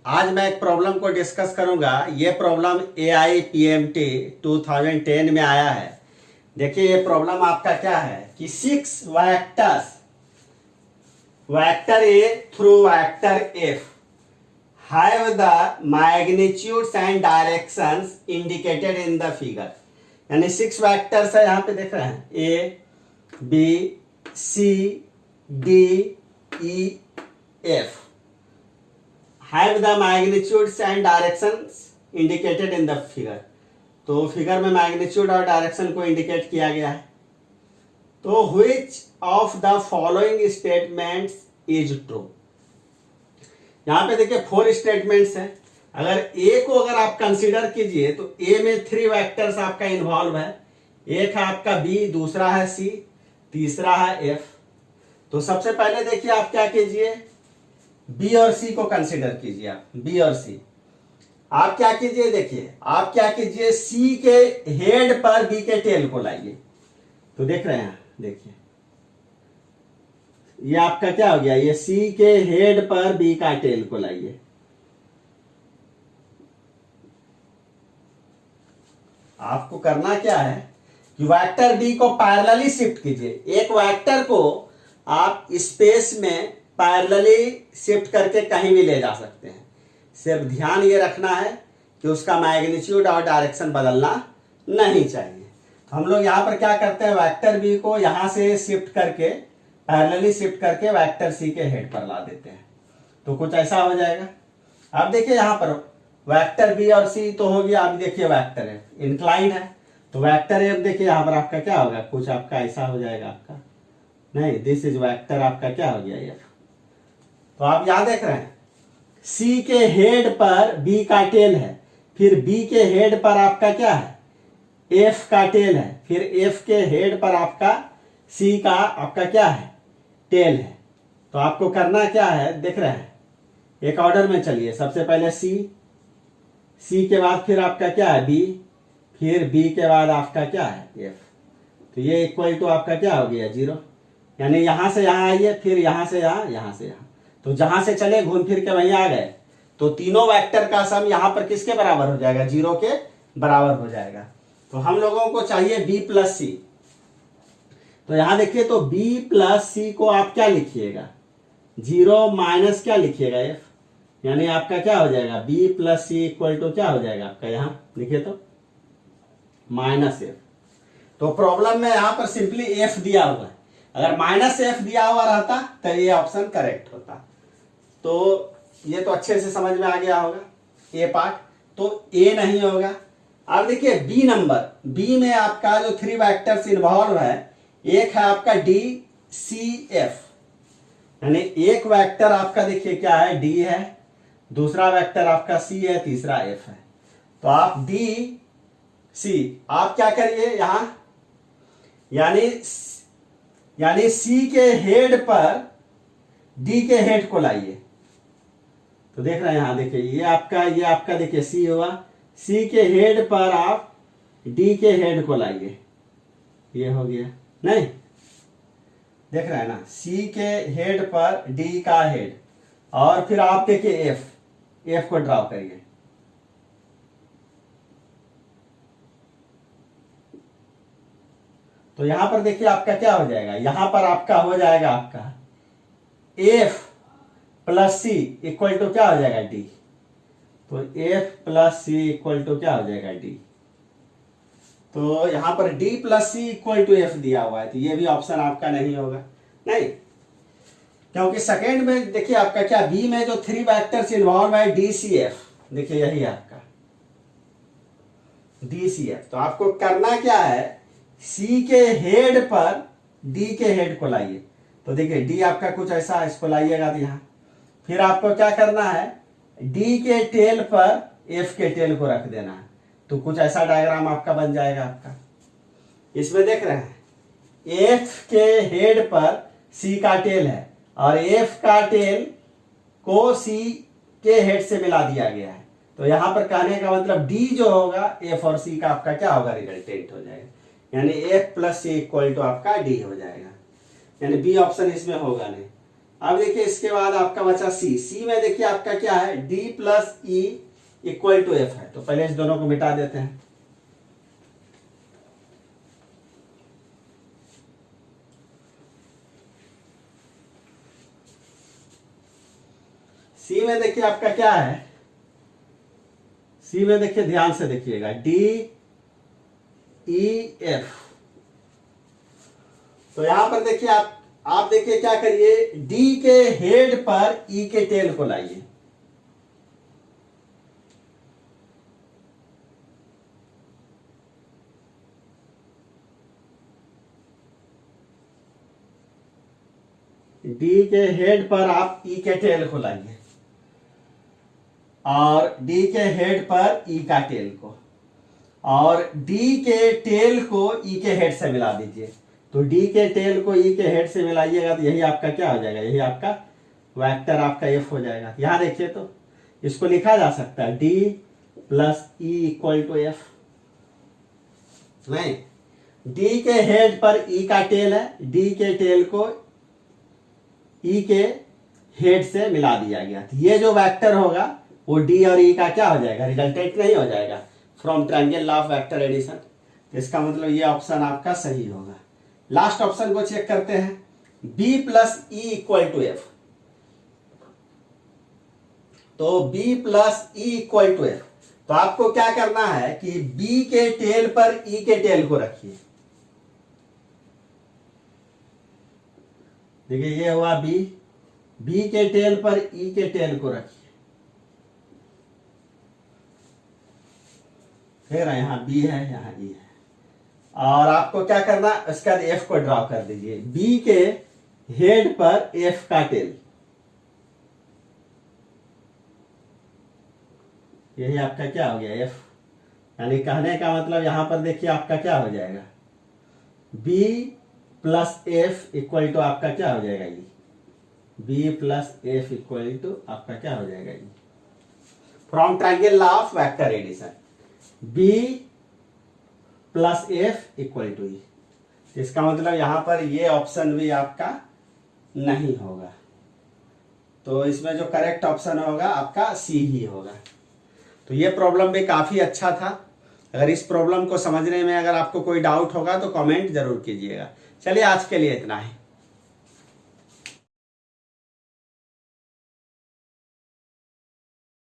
आज मैं एक प्रॉब्लम को डिस्कस करूंगा। ये प्रॉब्लम AIPMT 2010 में आया है। देखिए ये प्रॉब्लम आपका क्या है कि 6 vector A through vector F have the magnitudes and directions indicated in the figure। यानी 6 वेक्टर्स है, यहाँ पे देख रहे हैं A B C D E F have the magnitudes and directions indicated in the figure। तो फिगर में magnitude और डायरेक्शन को इंडिकेट किया गया है। तो which of the following statements is true। यहां पे देखिए 4 स्टेटमेंट्स हैं। अगर ए को अगर आप कंसीडर कीजिए तो ए में 3 वेक्टर्स आपका इन्वॉल्व है। एक है आपका बी, दूसरा है सी, तीसरा है एफ। तो सबसे पहले देखिए आप क्या कीजिए, बी और सी को कंसीडर कीजिए। आप बी और सी आप क्या कीजिए, देखिए आप क्या कीजिए, सी के हेड पर बी के टेल को लाइए। तो देख रहे हैं, देखिए ये आपका क्या हो गया, ये सी के हेड पर बी का टेल को लाइए। आपको करना क्या है कि वेक्टर बी को पैरेलली शिफ्ट कीजिए। एक वेक्टर को आप स्पेस में पैरेलली शिफ्ट करके कहीं भी ले जा सकते हैं। सिर्फ ध्यान ये रखना है कि उसका मैग्नीट्यूड और डायरेक्शन बदलना नहीं चाहिए। तो हम लोग यहां पर क्या करते हैं, वेक्टर बी को यहां से शिफ्ट करके पैरेलली शिफ्ट करके वेक्टर सी के हेड पर ला देते हैं। तो कुछ ऐसा हो जाएगा। अब देखिए यहां पर वेक्टर बी और सी तो हो गया। अभी देखिए वेक्टर एफ इंक्लाइंड है, तो वेक्टर एफ देखिए यहां पर आपका क्या होगा, कुछ आपका ऐसा हो जाएगा आपका, नहीं दिस इज वेक्टर आपका क्या हो गया एफ। तो आप यहां देख रहे हैं सी के हेड पर बी का टेल है, फिर बी के हेड पर आपका क्या है, एफ का टेल है, फिर एफ के हेड पर आपका सी का आपका क्या है, टेल है। तो आपको करना क्या है, देख रहे हैं एक ऑर्डर में चलिए। सबसे पहले सी के बाद फिर आपका क्या है बी, फिर बी के बाद आपका क्या है एफ। तो ये इक्वल टू आपका क्या हो गया 0। यानी यहां से यहां आइए, फिर यहां से यहां, यहां से यहां, तो जहां से चले घूम फिर के वहीं आ गए। तो तीनों वेक्टर का सम यहां पर किसके बराबर हो जाएगा, 0 के बराबर हो जाएगा। तो हम लोगों को चाहिए बी प्लस सी। तो यहां देखिए तो बी प्लस सी को आप क्या लिखिएगा, 0 माइनस क्या लिखिएगा एफ। यानी आपका क्या हो जाएगा, B plus C equal to क्या हो जाएगा आपका, यहां लिखिए तो माइनस एफ। तो प्रॉब्लम में यहां पर सिंपली एफ दिया हुआ है। अगर माइनस एफ दिया हुआ रहता तो ये ऑप्शन करेक्ट होता। तो ये तो अच्छे से समझ में आ गया होगा ए पार्ट। तो ए नहीं होगा। अब देखिए बी नंबर, बी में आपका जो 3 वेक्टर्स इन्वॉल्व है, एक है आपका डी सी एफ। यानी एक वेक्टर आपका देखिए क्या है, डी है, दूसरा वेक्टर आपका सी है, तीसरा एफ है। तो आप डी सी आप क्या करिए यहां, यानी सी के हेड पर डी के हेड को लाइए। तो देख रहे हैं यहां देखिए ये आपका देखिए सी हुआ, सी के हेड पर आप डी के हेड को लाइए। ये हो गया, नहीं देख रहे हैं ना, सी के हेड पर डी का हेड, और फिर आप देखिए एफ को ड्रॉ करिए। तो यहां पर देखिए आपका क्या हो जाएगा, यहां पर आपका हो जाएगा आपका F plus C equal to क्या हो जाएगा डी। तो F plus C equal to क्या हो जाएगा डी। तो यहां पर D plus C equal to F दिया हुआ है, तो ये भी ऑप्शन आपका नहीं होगा, नहीं, क्योंकि सेकेंड में देखिए आपका क्या, बी में जो 3 वेक्टर्स इन्वॉल्व है डी सी एफ, देखिए यही आपका डी सी एफ। तो आपको करना क्या है, सी के हेड पर डी के हेड को लाइए। तो देखिए डी आपका कुछ ऐसा, इसको लाइएगा तो यहां, फिर आपको क्या करना है, डी के टेल पर एफ के टेल को रख देना है। तो कुछ ऐसा डायग्राम आपका बन जाएगा आपका। इसमें देख रहे हैं एफ के हेड पर सी का टेल है, और एफ का टेल को सी के हेड से मिला दिया गया है। तो यहां पर कहने का मतलब डी जो होगा एफ और सी का आपका क्या होगा, रिजल्टेंट हो जाएगा। यानी F plus C equal to आपका डी हो जाएगा। यानी बी ऑप्शन इसमें होगा नहीं। अब देखिए इसके बाद आपका बचा सी। सी में देखिए आपका क्या है, D plus E equal to F है। तो पहले इस दोनों को मिटा देते हैं। सी में देखिए आपका क्या है, सी में देखिए ध्यान से देखिएगा, डी ई एफ। तो यहां पर देखिए आप देखिए क्या करिए, डी के हेड पर ई के टेल को लाइए। डी के हेड पर आप ई के टेल को लाइए और डी के हेड पर ई का टेल को, और डी के टेल को ई के हेड से मिला दीजिए। तो डी के टेल को ई के हेड से मिलाइएगा तो यही आपका क्या हो जाएगा, यही आपका वेक्टर आपका एफ हो जाएगा। यहां देखिए तो इसको लिखा जा सकता है D plus E equal to F. नहीं, डी के हेड पर ई का टेल है, डी के टेल को ई के हेड से मिला दिया गया। तो ये जो वेक्टर होगा वो डी और ई का क्या हो जाएगा, रिजल्टेंट नहीं हो जाएगा from triangle law of vector addition. इसका मतलब ये ऑप्शन आपका सही होगा। लास्ट ऑप्शन को चेक करते हैं, B plus E equal to F. तो B plus E equal to F, तो आपको क्या करना है कि बी के टेल पर ई के टेल को रखिए। देखिए ये हुआ बी, बी के टेल पर ई के टेल को रखिए। फिर यहां बी है, यहां ई है, और आपको क्या करना, इसका एफ को ड्रॉ कर दीजिए। बी के हेड पर एफ का टेल, यही आपका क्या हो गया एफ। यानी कहने का मतलब यहां पर देखिए आपका क्या हो जाएगा, B plus F equal to आपका क्या हो जाएगा, ये B plus F equal to आपका क्या हो जाएगा, ये from triangle law of vector addition, B plus F equal to E. इसका मतलब यहां पर ये ऑप्शन भी आपका नहीं होगा। तो इसमें जो करेक्ट ऑप्शन होगा आपका सी ही होगा। तो ये प्रॉब्लम भी काफी अच्छा था। अगर इस प्रॉब्लम को समझने में अगर आपको कोई डाउट होगा तो कमेंट जरूर कीजिएगा। चलिए आज के लिए इतना ही।